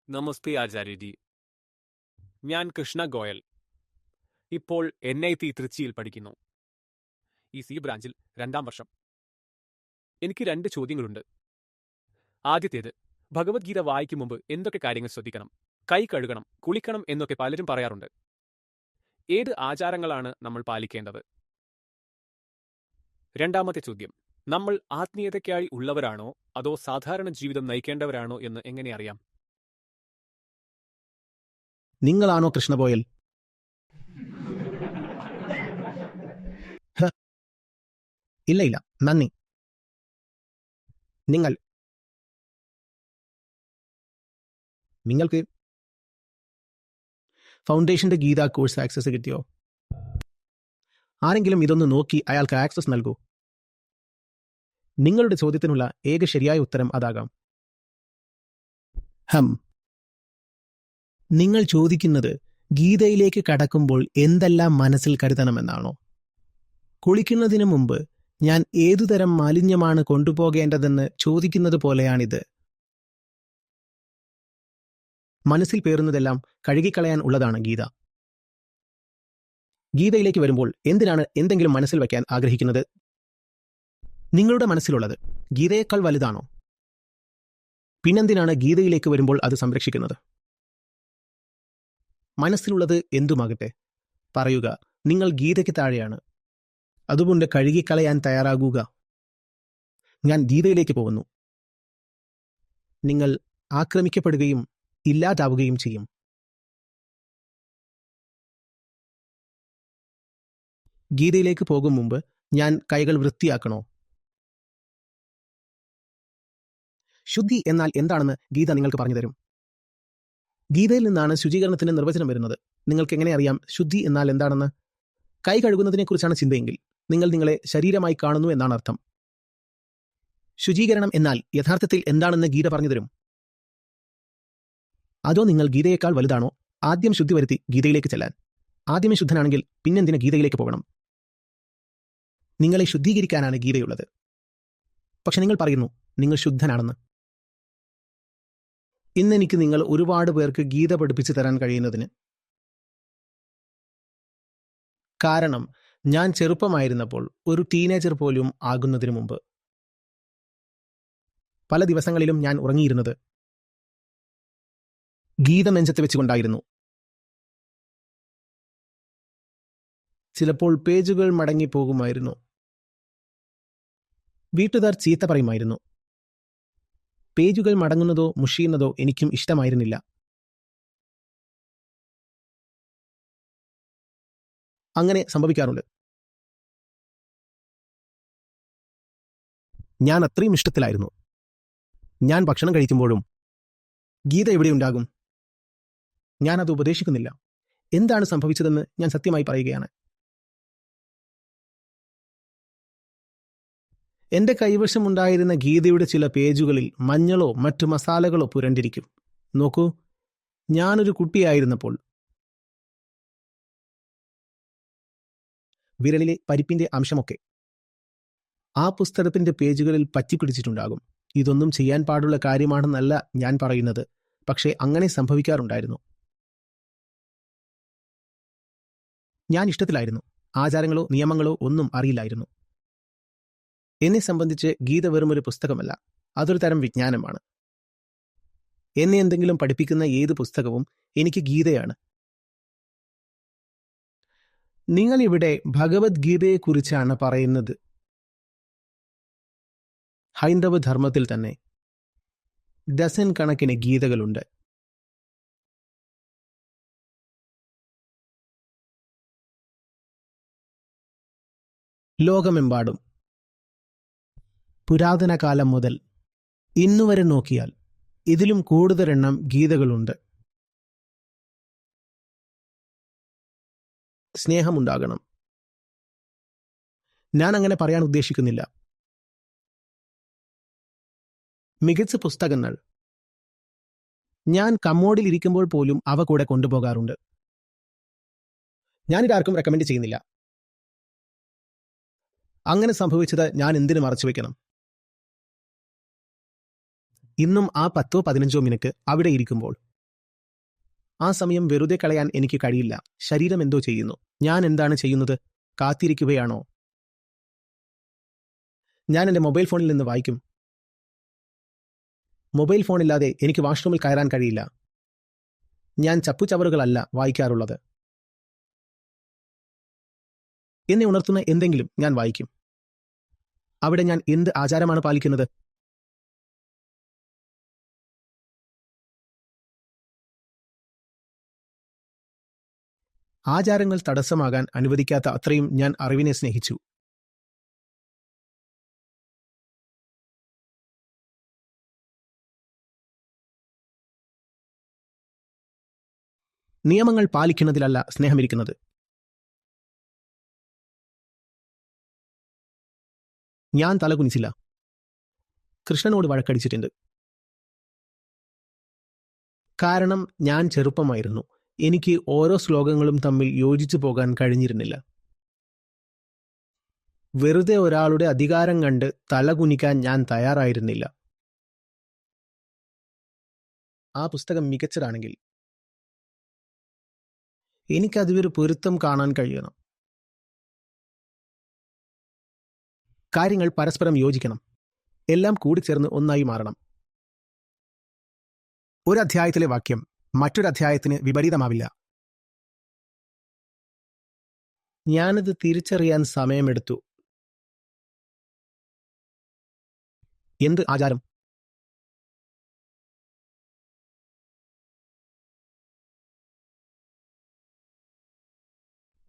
നമസ്തേ ആചാര്യജി. ഞാൻ കൃഷ്ണ ഗോയൽ. ഇപ്പോൾ NIT തൃച്ചിയിൽ പഠിക്കുന്നു. ഈ സി ബ്രാഞ്ചിൽ 2ാം വർഷം. എനിക്ക് 2 ചോദ്യങ്ങളുണ്ട്. ആദ്യത്തേത്, ഭഗവത്ഗീത വായിക്കും മുമ്പ് എന്തൊക്കെ കാര്യങ്ങൾ ശ്രദ്ധിക്കണം? കൈ കഴുകണം, കുളിക്കണം എന്നൊക്കെ പലരും പറയാറുണ്ട്. ഏത് ആചാരങ്ങളാണ് നമ്മൾ പാലിക്കേണ്ടത്? രണ്ടാമത്തെ ചോദ്യം, നമ്മൾ ആത്മീയതയ്ക്കായി ഉള്ളവരാണോ അതോ സാധാരണ ജീവിതം നയിക്കേണ്ടവരാണോ എന്ന് എങ്ങനെ അറിയാം? നിങ്ങളാണോ കൃഷ്ണഗോയൽ? ഇല്ല, നന്ദി. നിങ്ങൾക്ക് ഫൗണ്ടേഷന്റെ ഗീത കോഴ്സ് ആക്സസ് കിട്ടിയോ? ആരെങ്കിലും ഇതൊന്ന് നോക്കി അയാൾക്ക് ആക്സസ് നൽകൂ. നിങ്ങളുടെ ചോദ്യത്തിനുള്ള ഏക ശരിയായ ഉത്തരം അതാകാം. നിങ്ങൾ ചോദിക്കുന്നത് ഗീതയിലേക്ക് കടക്കുമ്പോൾ എന്തെല്ലാം മനസ്സിൽ കരുതണമെന്നാണോ? കുളിക്കുന്നതിന് മുമ്പ് ഞാൻ ഏതുതരം മാലിന്യമാണ് കൊണ്ടുപോകേണ്ടതെന്ന് ചോദിക്കുന്നത് പോലെയാണിത്. മനസ്സിൽ പേറുന്നതെല്ലാം കഴുകിക്കളയാൻ ഉള്ളതാണ് ഗീത. ഗീതയിലേക്ക് വരുമ്പോൾ എന്തിനാണ് എന്തെങ്കിലും മനസ്സിൽ വയ്ക്കാൻ ആഗ്രഹിക്കുന്നത്? നിങ്ങളുടെ മനസ്സിലുള്ളത് ഗീതയേക്കാൾ വലുതാണോ? പിന്നെന്തിനാണ് ഗീതയിലേക്ക് വരുമ്പോൾ അത് സംരക്ഷിക്കുന്നത്? മനസ്സിലുള്ളത് എന്തുമാകട്ടെ, പറയുക നിങ്ങൾ ഗീതയ്ക്ക് താഴെയാണ്, അതുകൊണ്ട് കഴുകിക്കളയാൻ തയ്യാറാകുക. ഞാൻ ഗീതയിലേക്ക് പോകുന്നു. നിങ്ങൾ ആക്രമിക്കപ്പെടുകയും ഇല്ലാതാവുകയും ചെയ്യും. ഗീതയിലേക്ക് പോകും മുമ്പ് ഞാൻ കൈകൾ വൃത്തിയാക്കണോ? ശുദ്ധി എന്നാൽ എന്താണെന്ന് ഗീത നിങ്ങൾക്ക് പറഞ്ഞു തരും. ഗീതയിൽ നിന്നാണ് ശുചീകരണത്തിന്റെ നിർവചനം വരുന്നത്. നിങ്ങൾക്ക് എങ്ങനെ അറിയാം ശുദ്ധി എന്നാൽ എന്താണെന്ന്? കൈ കഴുകുന്നതിനെക്കുറിച്ചാണ് ചിന്തയെങ്കിൽ നിങ്ങൾ നിങ്ങളെ ശരീരമായി കാണുന്നു എന്നാണ് അർത്ഥം. ശുചീകരണം എന്നാൽ യഥാർത്ഥത്തിൽ എന്താണെന്ന് ഗീത പറഞ്ഞു തരും. അതോ നിങ്ങൾ ഗീതയേക്കാൾ വലുതാണോ? ആദ്യം ശുദ്ധി വരുത്തി ഗീതയിലേക്ക് ചെല്ലാൻ. ആദ്യമേ ശുദ്ധനാണെങ്കിൽ പിന്നെന്തിന് ഗീതയിലേക്ക് പോകണം? നിങ്ങളെ ശുദ്ധീകരിക്കാനാണ് ഗീതയുള്ളത്. പക്ഷെ നിങ്ങൾ പറയുന്നു നിങ്ങൾ ശുദ്ധനാണെന്ന്. ഇന്നെനിക്ക് നിങ്ങൾ ഒരുപാട് പേർക്ക് ഗീത പഠിപ്പിച്ചു തരാൻ കഴിയുന്നതിന് കാരണം ഞാൻ ചെറുപ്പമായിരുന്നപ്പോൾ ഒരു ടീനേജർ പോലും ആകുന്നതിനു മുമ്പ് പല ദിവസങ്ങളിലും ഞാൻ ഉറങ്ങിയിരുന്നത് ഗീത നെഞ്ചത്ത് വെച്ചുകൊണ്ടായിരുന്നു. ചിലപ്പോൾ പേജുകൾ മടങ്ങിപ്പോകുമായിരുന്നു. വീട്ടുകാർ ചീത്ത പറയുമായിരുന്നു. പേജുകൾ മടങ്ങുന്നതോ മുഷിയുന്നതോ എനിക്കും ഇഷ്ടമായിരുന്നില്ല. അങ്ങനെ സംഭവിക്കാറുണ്ട്. ഞാൻ അത്രയും ഇഷ്ടത്തിലായിരുന്നു. ഞാൻ ഭക്ഷണം കഴിക്കുമ്പോഴും ഗീത എവിടെയുണ്ടാകും? ഞാനത് ഉപദേശിക്കുന്നില്ല. എന്താണ് സംഭവിച്ചതെന്ന് ഞാൻ സത്യമായി പറയുകയാണ്. എന്റെ കൈവശമുണ്ടായിരുന്ന ഗീതയുടെ ചില പേജുകളിൽ മഞ്ഞളോ മറ്റു മസാലകളോ പുരണ്ടിരിക്കും. നോക്കൂ, ഞാനൊരു കുട്ടിയായിരുന്നപ്പോൾ വിരലിലെ പരിപ്പിന്റെ അംശമൊക്കെ ആ പുസ്തകത്തിന്റെ പേജുകളിൽ പറ്റിപ്പിടിച്ചിട്ടുണ്ടാകും. ഇതൊന്നും ചെയ്യാൻ പാടുള്ള കാര്യമാണെന്നല്ല ഞാൻ പറയുന്നത്, പക്ഷേ അങ്ങനെ സംഭവിക്കാറുണ്ടായിരുന്നു. ഞാൻ ഇഷ്ടത്തിലായിരുന്നു. ആചാരങ്ങളോ നിയമങ്ങളോ ഒന്നും അറിയില്ലായിരുന്നു. എന്നെ സംബന്ധിച്ച് ഗീത വെറുമൊരു പുസ്തകമല്ല, അതൊരു തരം വിജ്ഞാനമാണ്. എന്നെ എന്തെങ്കിലും പഠിപ്പിക്കുന്ന ഏത് പുസ്തകവും എനിക്ക് ഗീതയാണ്. നിങ്ങളിവിടെ ഭഗവത്ഗീതയെക്കുറിച്ചാണ് പറയുന്നത്. ഹൈന്ദവ ധർമ്മത്തിൽ തന്നെ ഡസൻ കണക്കിന് ഗീതകളുണ്ട്. ലോകമെമ്പാടും പുരാതന കാലം മുതൽ ഇന്നുവരെ നോക്കിയാൽ ഇതിലും കൂടുതലെണ്ണം ഗീതകളുണ്ട്. സ്നേഹമുണ്ടാകണം. ഞാൻ അങ്ങനെ പറയാൻ ഉദ്ദേശിക്കുന്നില്ല. മികച്ച പുസ്തകങ്ങൾ ഞാൻ കമ്മോഡിൽ ഇരിക്കുമ്പോൾ പോലും അവ കൂടെ കൊണ്ടുപോകാറുണ്ട്. ഞാനിതാർക്കും റെക്കമെൻഡ് ചെയ്യുന്നില്ല. അങ്ങനെ സംഭവിച്ചത് ഞാൻ എന്തിനു മറച്ചുവെക്കണം? ഇന്നും ആ 10-15 മിനിറ്റ് അവിടെ ഇരിക്കുമ്പോൾ ആ സമയം വെറുതെ കളയാൻ എനിക്ക് കഴിയില്ല. ശരീരം എന്തോ ചെയ്യുന്നു. ഞാൻ എന്താണ് ചെയ്യുന്നത്? കാത്തിരിക്കുകയാണോ? ഞാൻ എൻ്റെ മൊബൈൽ ഫോണിൽ നിന്ന് വായിക്കും. മൊബൈൽ ഫോണില്ലാതെ എനിക്ക് വാഷ്റൂമിൽ കയറാൻ കഴിയില്ല. ഞാൻ ചപ്പുചവറുകളല്ല വായിക്കാറുള്ളത്. എന്നെ ഉണർത്തുന്ന എന്തെങ്കിലും ഞാൻ വായിക്കും. അവിടെ ഞാൻ എന്ത് ആചാരമാണ് പാലിക്കുന്നത്? ആചാരങ്ങൾ തടസ്സമാകാൻ അനുവദിക്കാത്ത അത്രയും ഞാൻ അറിവിനെ സ്നേഹിച്ചു. നിയമങ്ങൾ പാലിക്കുന്നതിലല്ല സ്നേഹമിരിക്കുന്നത്. ഞാൻ തലകുനിച്ചില്ല. കൃഷ്ണനോട് വഴക്കടിച്ചിട്ടുണ്ട്. കാരണം ഞാൻ ചെറുപ്പമായിരുന്നു. എനിക്ക് ഓരോ ശ്ലോകങ്ങളും തമ്മിൽ യോജിച്ചു പോകാൻ കഴിഞ്ഞിരുന്നില്ല. വെറുതെ ഒരാളുടെ അധികാരം കണ്ട് തലകുനിക്കാൻ ഞാൻ തയ്യാറായിരുന്നില്ല. ആ പുസ്തകം മികച്ചതാണെങ്കിൽ എനിക്കതിലൊരു പൊരുത്തം കാണാൻ കഴിയണം. കാര്യങ്ങൾ പരസ്പരം യോജിക്കണം. എല്ലാം കൂടിച്ചേർന്ന് ഒന്നായി മാറണം. ഒരു അധ്യായത്തിലെ വാക്യം മറ്റൊരു അധ്യായത്തിന് വിപരീതമാവില്ല. ഞാനത് തിരിച്ചറിയാൻ സമയമെടുത്തു. എന്ത് ആചാരം?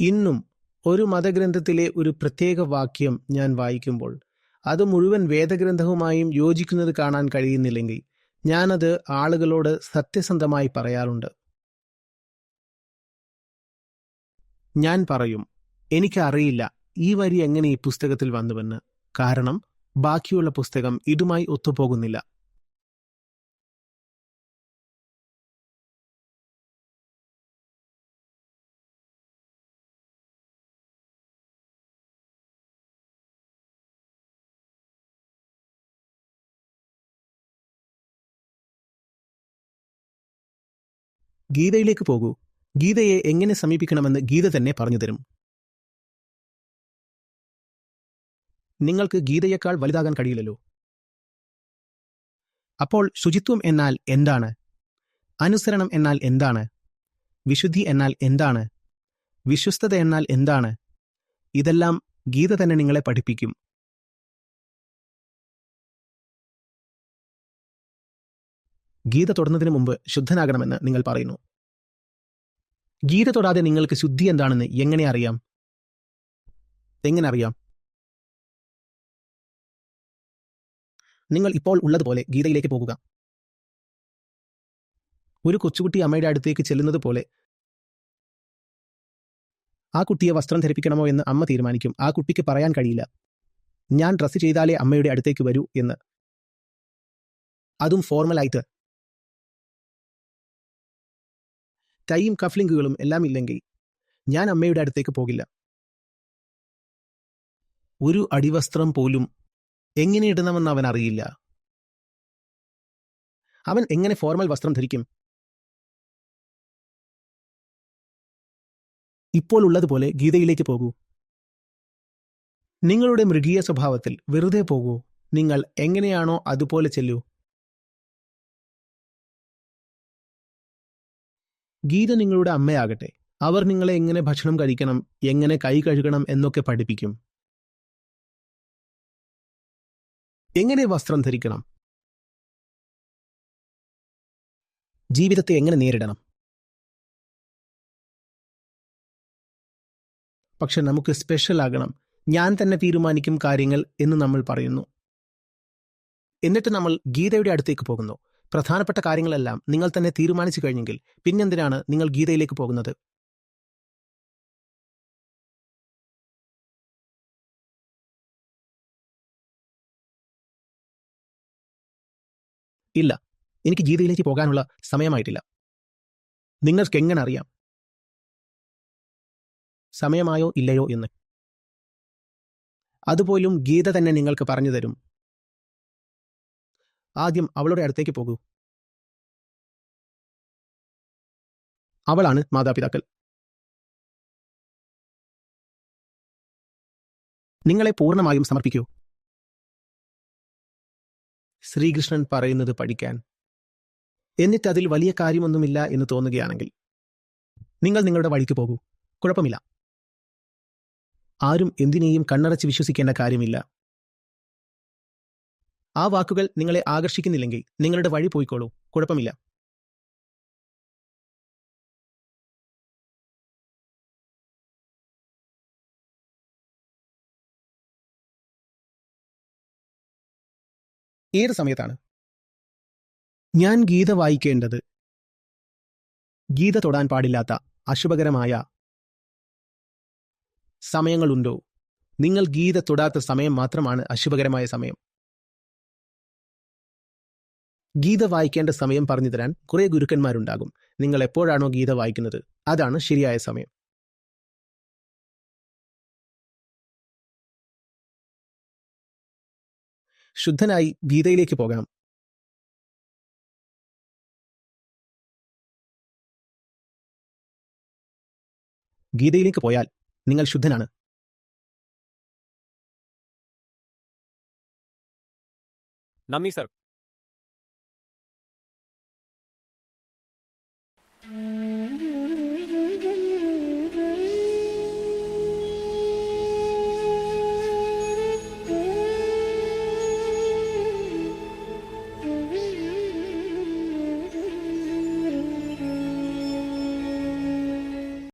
ഇന്നും ഒരു മതഗ്രന്ഥത്തിലെ ഒരു പ്രത്യേക വാക്യം ഞാൻ വായിക്കുമ്പോൾ അത് മുഴുവൻ വേദഗ്രന്ഥവുമായും യോജിക്കുന്നത് കാണാൻ കഴിയുന്നില്ലെങ്കിൽ ഞാനത് ആളുകളോട് സത്യസന്ധമായി പറയാറുണ്ട്. ഞാൻ പറയും, എനിക്കറിയില്ല ഈ വരി എങ്ങനെ ഈ പുസ്തകത്തിൽ വന്നുവെന്ന്. കാരണം ബാക്കിയുള്ള പുസ്തകം ഇതുമായി ഒത്തുപോകുന്നില്ല. ഗീതയിലേക്ക് പോകൂ. ഗീതയെ എങ്ങനെ സമീപിക്കണമെന്ന് ഗീത തന്നെ പറഞ്ഞുതരും. നിങ്ങൾക്ക് ഗീതയേക്കാൾ വലുതാകാൻ കഴിയില്ലല്ലോ. അപ്പോൾ ശുചിത്വം എന്നാൽ എന്താണ്? അനുസരണം എന്നാൽ എന്താണ്? വിശുദ്ധി എന്നാൽ എന്താണ്? വിശ്വസ്തത എന്നാൽ എന്താണ്? ഇതെല്ലാം ഗീത തന്നെ നിങ്ങളെ പഠിപ്പിക്കും. ഗീത തൊടുന്നതിന് മുമ്പ് ശുദ്ധനാകണമെന്ന് നിങ്ങൾ പറയുന്നു. ഗീത തൊടാതെ നിങ്ങൾക്ക് ശുദ്ധി എന്താണെന്ന് എങ്ങനെ അറിയാം? നിങ്ങൾ ഇപ്പോൾ ഉള്ളതുപോലെ ഗീതയിലേക്ക് പോകുക. ഒരു കൊച്ചുകുട്ടി അമ്മയുടെ അടുത്തേക്ക് ചെല്ലുന്നത് പോലെ ആ കുട്ടിയെ വസ്ത്രം ധരിപ്പിക്കണമോ എന്ന് അമ്മ തീരുമാനിക്കും. ആ കുട്ടിക്ക് പറയാൻ കഴിയില്ല, ഞാൻ ഡ്രസ്സ് ചെയ്താലേ അമ്മയുടെ അടുത്തേക്ക് വരൂ എന്ന്. അതും ഫോർമലായിട്ട്. ടൈയും കഫ്ലിങ്കുകളും എല്ലാം ഇല്ലെങ്കിൽ ഞാൻ അമ്മയുടെ അടുത്തേക്ക് പോകില്ല. ഒരു അടിവസ്ത്രം പോലും എങ്ങനെ ഇടണമെന്ന് അവൻ അറിയില്ല. അവൻ എങ്ങനെ ഫോർമൽ വസ്ത്രം ധരിക്കും? ഇപ്പോൾ ഉള്ളതുപോലെ ഗീതയിലേക്ക് പോകൂ. നിങ്ങളുടെ മൃഗീയ സ്വഭാവത്തിൽ വെറുതെ പോകൂ. നിങ്ങൾ എങ്ങനെയാണോ അതുപോലെ ചെല്ലൂ. ഗീത നിങ്ങളുടെ അമ്മയാകട്ടെ. അവർ നിങ്ങളെ എങ്ങനെ ഭക്ഷണം കഴിക്കണം, എങ്ങനെ കൈ കഴുകണം എന്നൊക്കെ പഠിപ്പിക്കും. എങ്ങനെ വസ്ത്രം ധരിക്കണം, ജീവിതത്തെ എങ്ങനെ നേരിടണം. പക്ഷെ നമുക്ക് സ്പെഷ്യൽ ആകണം. ഞാൻ തന്നെ തീരുമാനിക്കും കാര്യങ്ങൾ എന്ന് നമ്മൾ പറയുന്നു. എന്നിട്ട് നമ്മൾ ഗീതയുടെ അടുത്തേക്ക് പോകുന്നു. പ്രധാനപ്പെട്ട കാര്യങ്ങളെല്ലാം നിങ്ങൾ തന്നെ തീരുമാനിച്ചു കഴിഞ്ഞെങ്കിൽ പിന്നെന്തിനാണ് നിങ്ങൾ ഗീതയിലേക്ക് പോകുന്നത്? ഇല്ല, എനിക്ക് ഗീതയിലേക്ക് പോകാനുള്ള സമയമായിട്ടില്ല. നിങ്ങൾക്ക് എങ്ങനെ അറിയാം സമയമായോ ഇല്ലയോ എന്ന്? അതുപോലും ഗീത തന്നെ നിങ്ങൾക്ക് പറഞ്ഞു തരും. ആദ്യം അവളുടെ അടുത്തേക്ക് പോകൂ. അവളാണ് മാതാപിതാക്കൾ. നിങ്ങളെ പൂർണ്ണമായും സമർപ്പിക്കൂ. ശ്രീകൃഷ്ണൻ പറയുന്നത് പഠിക്കാൻ, എന്നിട്ട് അതിൽ വലിയ കാര്യമൊന്നുമില്ല എന്ന് തോന്നുകയാണെങ്കിൽ നിങ്ങൾ നിങ്ങളുടെ വഴിക്ക് പോകൂ. കുഴപ്പമില്ല. ആരും എന്തിനേയും കണ്ണടച്ച് വിശ്വസിക്കേണ്ട കാര്യമില്ല. ആ വാക്കുകൾ നിങ്ങളെ ആകർഷിക്കുന്നില്ലെങ്കിൽ നിങ്ങളുടെ വഴി പോയിക്കോളൂ. കുഴപ്പമില്ല. ഏത് സമയത്താണ് ഞാൻ ഗീത വായിക്കേണ്ടത്? ഗീത തൊടാൻ പാടില്ലാത്ത അശുഭകരമായ സമയങ്ങളുണ്ടോ? നിങ്ങൾ ഗീത തൊടാത്ത സമയം മാത്രമാണ് അശുഭകരമായ സമയം. ഗീത വായിക്കേണ്ട സമയം പറഞ്ഞു തരാൻ കുറെ ഗുരുക്കന്മാരുണ്ടാകും. നിങ്ങൾ എപ്പോഴാണോ ഗീത വായിക്കുന്നത് അതാണ് ശരിയായ സമയം. ശുദ്ധനായി ഗീതയിലേക്ക് പോകാം. ഗീതയിലേക്ക് പോയാൽ നിങ്ങൾ ശുദ്ധനാണ്. നന്ദി സർ.